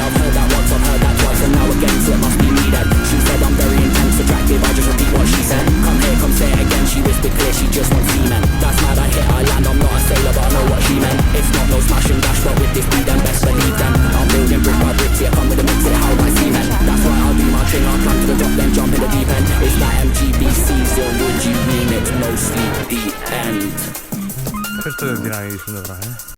I've heard that once, I've heard that twice, and now again, so it must be me then. She said I'm very intense, attractive, I just repeat what she said. Come here, come say it again, she whispered clear, she just wants semen. That's mad, I hit, I land, I'm not a sailor, but I know what she meant. It's not no smash and dash, but with this beat, then best believe them. I'm building brick by bricks, yeah, come with a mix, it how I see men. That's why I'll do my thing, I'll climb to the top, then jump in the deep end. It's that MGBC, so would you remix, no sleep, the end. Questo è il dinamico, dovrà,